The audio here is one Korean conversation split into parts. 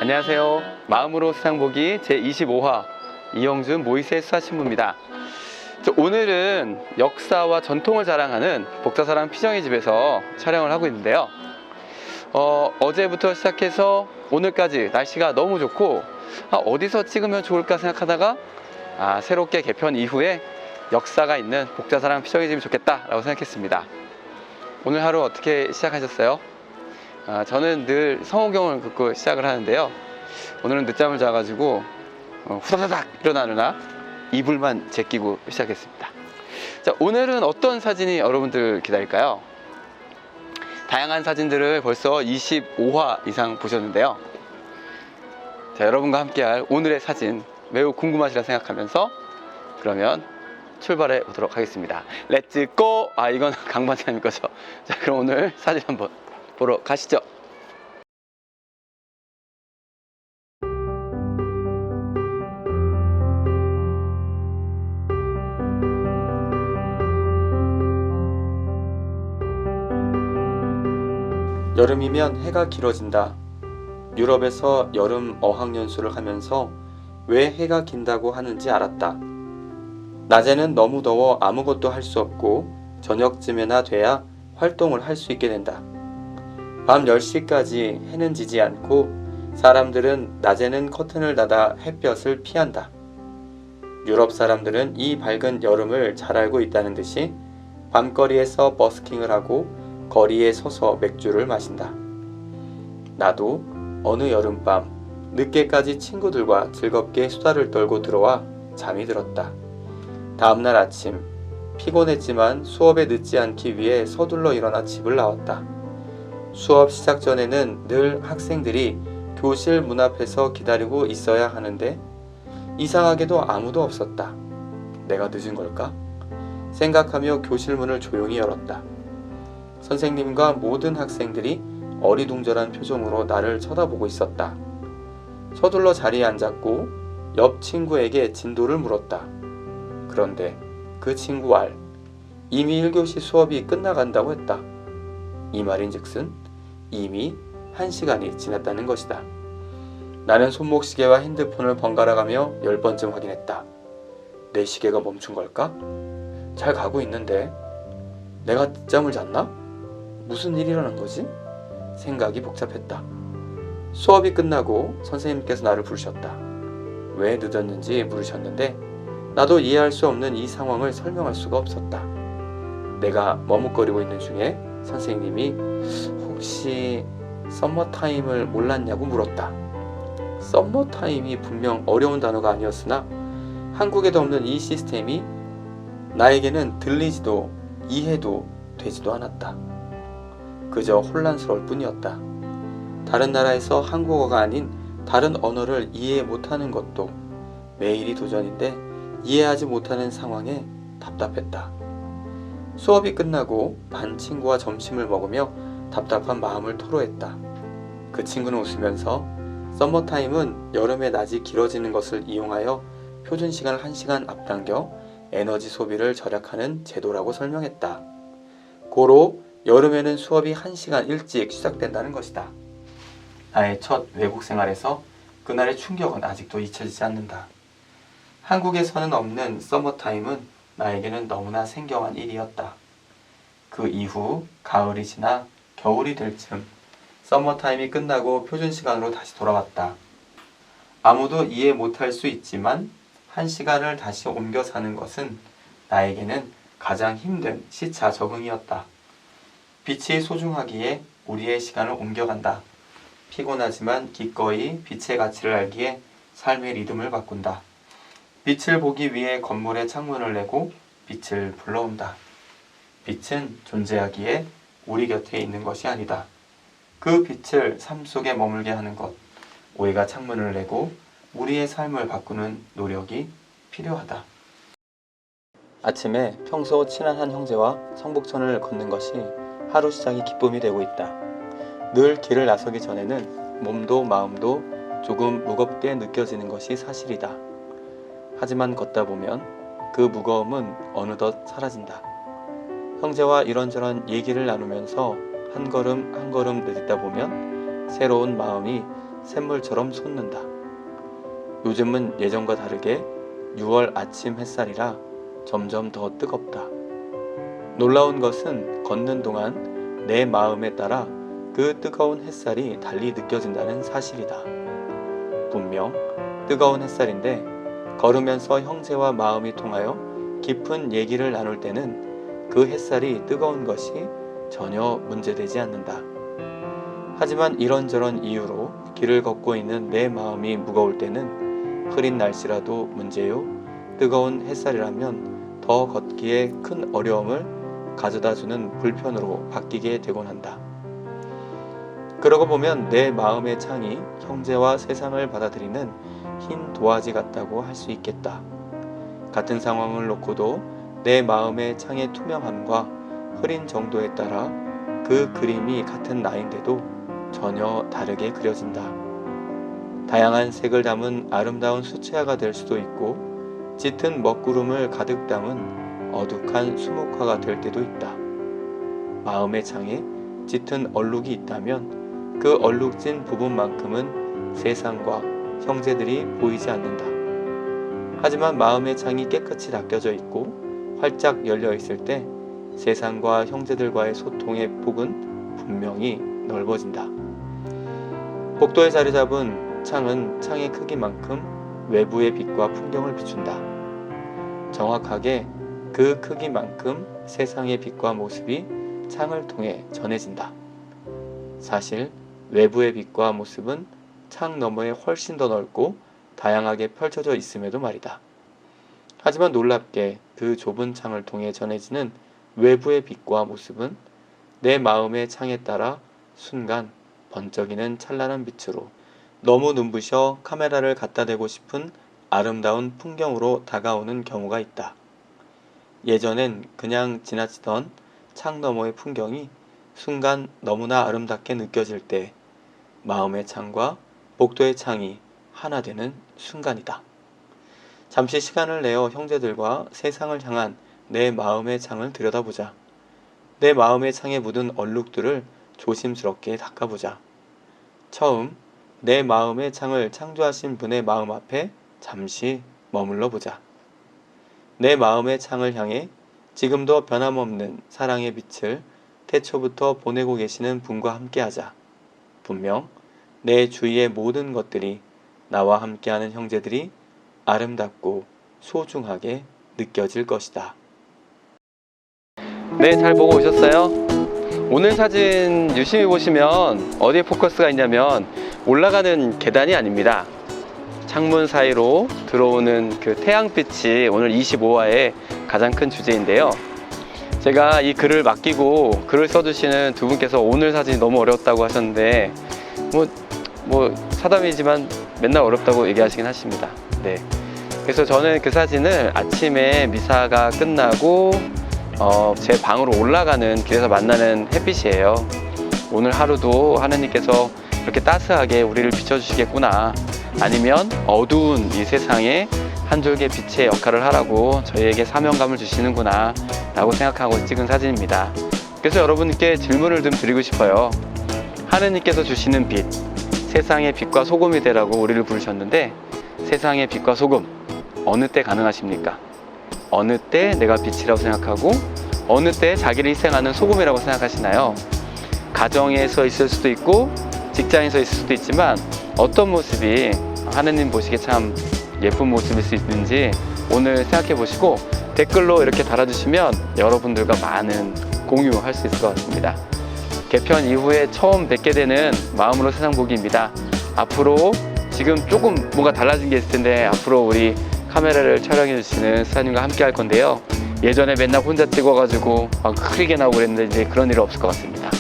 안녕하세요. 마음으로 세상 보기 제25화 이영준 모이세 수사신부입니다. 오늘은 역사와 전통을 자랑하는 복자사랑 피정의 집에서 촬영을 하고 있는데요. 어제부터 시작해서 오늘까지 날씨가 너무 좋고 어디서 찍으면 좋을까 생각하다가 새롭게 개편 이후에 역사가 있는 복자사랑 피정의 집이 좋겠다라고 생각했습니다. 오늘 하루 어떻게 시작하셨어요? 저는 늘 성호경을 긋고 시작을 하는데요. 오늘은 늦잠을 자가지고 후다다닥 일어나느라 이불만 제끼고 시작했습니다. 자, 오늘은 어떤 사진이 여러분들 기다릴까요? 다양한 사진들을 벌써 25화 이상 보셨는데요. 자, 여러분과 함께할 오늘의 사진 매우 궁금하시라 생각하면서 그러면 출발해 보도록 하겠습니다. 렛츠 고! 이건 강반장님 거죠. 자, 그럼 오늘 사진 한번 보러 가시죠. 여름이면 해가 길어진다. 유럽에서 여름 어학연수를 하면서 왜 해가 긴다고 하는지 알았다. 낮에는 너무 더워 아무것도 할 수 없고 저녁쯤에나 돼야 활동을 할 수 있게 된다. 밤 10시까지 해는 지지 않고 사람들은 낮에는 커튼을 닫아 햇볕을 피한다. 유럽 사람들은 이 밝은 여름을 잘 알고 있다는 듯이 밤거리에서 버스킹을 하고 거리에 서서 맥주를 마신다. 나도 어느 여름밤 늦게까지 친구들과 즐겁게 수다를 떨고 들어와 잠이 들었다. 다음날 아침 피곤했지만 수업에 늦지 않기 위해 서둘러 일어나 집을 나왔다. 수업 시작 전에는 늘 학생들이 교실 문 앞에서 기다리고 있어야 하는데 이상하게도 아무도 없었다. 내가 늦은 걸까? 생각하며 교실 문을 조용히 열었다. 선생님과 모든 학생들이 어리둥절한 표정으로 나를 쳐다보고 있었다. 서둘러 자리에 앉았고 옆 친구에게 진도를 물었다. 그런데 그 친구 알, 이미 1교시 수업이 끝나간다고 했다. 이 말인즉슨 이미 1시간이 지났다는 것이다. 나는 손목시계와 핸드폰을 번갈아가며 10번쯤 확인했다. 내 시계가 멈춘 걸까? 잘 가고 있는데 내가 늦잠을 잤나? 무슨 일이 일어난 거지? 생각이 복잡했다. 수업이 끝나고 선생님께서 나를 부르셨다. 왜 늦었는지 물으셨는데 나도 이해할 수 없는 이 상황을 설명할 수가 없었다. 내가 머뭇거리고 있는 중에 선생님이 혹시 썸머타임을 몰랐냐고 물었다. 썸머타임이 분명 어려운 단어가 아니었으나 한국에도 없는 이 시스템이 나에게는 들리지도 이해도 되지도 않았다. 그저 혼란스러울 뿐이었다. 다른 나라에서 한국어가 아닌 다른 언어를 이해 못하는 것도 매일이 도전인데 이해하지 못하는 상황에 답답했다. 수업이 끝나고 반 친구와 점심을 먹으며 답답한 마음을 토로했다. 그 친구는 웃으면서 썸머타임은 여름의 낮이 길어지는 것을 이용하여 표준 시간을 1시간 앞당겨 에너지 소비를 절약하는 제도라고 설명했다. 고로 여름에는 수업이 1시간 일찍 시작된다는 것이다. 나의 첫 외국 생활에서 그날의 충격은 아직도 잊혀지지 않는다. 한국에서는 없는 서머타임은 나에게는 너무나 생경한 일이었다. 그 이후 가을이 지나 겨울이 될 즈음 서머타임이 끝나고 표준 시간으로 다시 돌아왔다. 아무도 이해 못할 수 있지만 1시간을 다시 옮겨 사는 것은 나에게는 가장 힘든 시차 적응이었다. 빛이 소중하기에 우리의 시간을 옮겨간다. 피곤하지만 기꺼이 빛의 가치를 알기에 삶의 리듬을 바꾼다. 빛을 보기 위해 건물에 창문을 내고 빛을 불러온다. 빛은 존재하기에 우리 곁에 있는 것이 아니다. 그 빛을 삶 속에 머물게 하는 것, 우리가 창문을 내고 우리의 삶을 바꾸는 노력이 필요하다. 아침에 평소 친한 한 형제와 성북천을 걷는 것이 하루 시작이 기쁨이 되고 있다. 늘 길을 나서기 전에는 몸도 마음도 조금 무겁게 느껴지는 것이 사실이다. 하지만 걷다 보면 그 무거움은 어느덧 사라진다. 형제와 이런저런 얘기를 나누면서 한 걸음 한 걸음 내딛다 보면 새로운 마음이 샘물처럼 솟는다. 요즘은 예전과 다르게 6월 아침 햇살이라 점점 더 뜨겁다. 놀라운 것은 걷는 동안 내 마음에 따라 그 뜨거운 햇살이 달리 느껴진다는 사실이다. 분명 뜨거운 햇살인데 걸으면서 형제와 마음이 통하여 깊은 얘기를 나눌 때는 그 햇살이 뜨거운 것이 전혀 문제되지 않는다. 하지만 이런저런 이유로 길을 걷고 있는 내 마음이 무거울 때는 흐린 날씨라도 문제요, 뜨거운 햇살이라면 더 걷기에 큰 어려움을 가져다주는 불편으로 바뀌게 되곤 한다. 그러고 보면 내 마음의 창이 형제와 세상을 받아들이는 흰 도화지 같다고 할 수 있겠다. 같은 상황을 놓고도 내 마음의 창의 투명함과 흐린 정도에 따라 그 그림이 같은 나인데도 전혀 다르게 그려진다. 다양한 색을 담은 아름다운 수채화가 될 수도 있고 짙은 먹구름을 가득 담은 어둑한 수묵화가 될 때도 있다. 마음의 창에 짙은 얼룩이 있다면 그 얼룩진 부분만큼은 세상과 형제들이 보이지 않는다. 하지만 마음의 창이 깨끗이 닦여져 있고 활짝 열려 있을 때 세상과 형제들과의 소통의 폭은 분명히 넓어진다. 복도에 자리 잡은 창은 창의 크기만큼 외부의 빛과 풍경을 비춘다. 정확하게 그 크기만큼 세상의 빛과 모습이 창을 통해 전해진다. 사실 외부의 빛과 모습은 창 너머에 훨씬 더 넓고 다양하게 펼쳐져 있음에도 말이다. 하지만 놀랍게 그 좁은 창을 통해 전해지는 외부의 빛과 모습은 내 마음의 창에 따라 순간 번쩍이는 찬란한 빛으로 너무 눈부셔 카메라를 갖다 대고 싶은 아름다운 풍경으로 다가오는 경우가 있다. 예전엔 그냥 지나치던 창 너머의 풍경이 순간 너무나 아름답게 느껴질 때 마음의 창과 복도의 창이 하나 되는 순간이다. 잠시 시간을 내어 형제들과 세상을 향한 내 마음의 창을 들여다보자. 내 마음의 창에 묻은 얼룩들을 조심스럽게 닦아보자. 처음 내 마음의 창을 창조하신 분의 마음 앞에 잠시 머물러 보자. 내 마음의 창을 향해 지금도 변함없는 사랑의 빛을 태초부터 보내고 계시는 분과 함께하자. 분명 내 주위의 모든 것들이 나와 함께하는 형제들이 아름답고 소중하게 느껴질 것이다. 네, 잘 보고 오셨어요? 오늘 사진 유심히 보시면 어디에 포커스가 있냐면 올라가는 계단이 아닙니다. 창문 사이로 들어오는 그 태양빛이 오늘 25화의 가장 큰 주제인데요. 제가 이 글을 맡기고 글을 써주시는 두 분께서 오늘 사진이 너무 어려웠다고 하셨는데 뭐 사담이지만 맨날 어렵다고 얘기하시긴 하십니다. 네. 그래서 저는 그 사진을 아침에 미사가 끝나고 제 방으로 올라가는 길에서 만나는 햇빛이에요. 오늘 하루도 하느님께서 이렇게 따스하게 우리를 비춰주시겠구나, 아니면 어두운 이 세상에 한 줄기 빛의 역할을 하라고 저희에게 사명감을 주시는구나 라고 생각하고 찍은 사진입니다. 그래서 여러분께 질문을 좀 드리고 싶어요. 하느님께서 주시는 빛, 세상의 빛과 소금이 되라고 우리를 부르셨는데 세상의 빛과 소금 어느 때 가능하십니까? 어느 때 내가 빛이라고 생각하고 어느 때 자기를 희생하는 소금이라고 생각하시나요? 가정에서 있을 수도 있고 직장에서 있을 수도 있지만 어떤 모습이 하느님 보시기에 참 예쁜 모습일 수 있는지 오늘 생각해 보시고 댓글로 이렇게 달아주시면 여러분들과 많은 공유할 수 있을 것 같습니다. 개편 이후에 처음 뵙게 되는 마음으로 세상 보기입니다. 앞으로 지금 조금 뭔가 달라진 게 있을 텐데 앞으로 우리 카메라를 촬영해 주시는 수사님과 함께 할 건데요. 예전에 맨날 혼자 찍어가지고 막 크게 나오고 그랬는데 이제 그런 일은 없을 것 같습니다.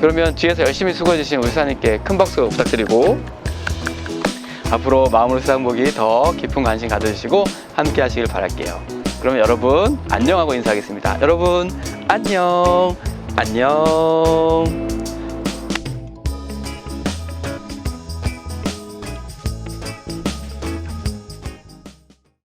그러면 뒤에서 열심히 수고해 주신 우리 수사님께 큰 박수 부탁드리고 앞으로 마음으로 세상 보기 더 깊은 관심 가져주시고 함께 하시길 바랄게요. 그러면 여러분 안녕하고 인사하겠습니다. 여러분 안녕.